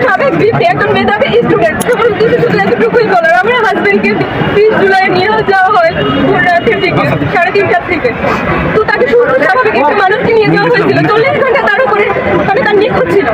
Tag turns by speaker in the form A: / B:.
A: সাবেক বৃত্তি একজন মেধাবী স্টুডেন্ট শুধু এতটুকুই বলার আমার হাজবেন্ডকে 30 জুলাই নিয়ে যাওয়া হয় ভোর রাতের দিকে 3:30টার থেকে। তো তাকে সুস্থ স্বাভাবিক একটা মানুষকে নিয়ে যাওয়া হয়েছিল 40 ঘন্টা তার উপরে, মানে তার নিখোঁজ ছিল।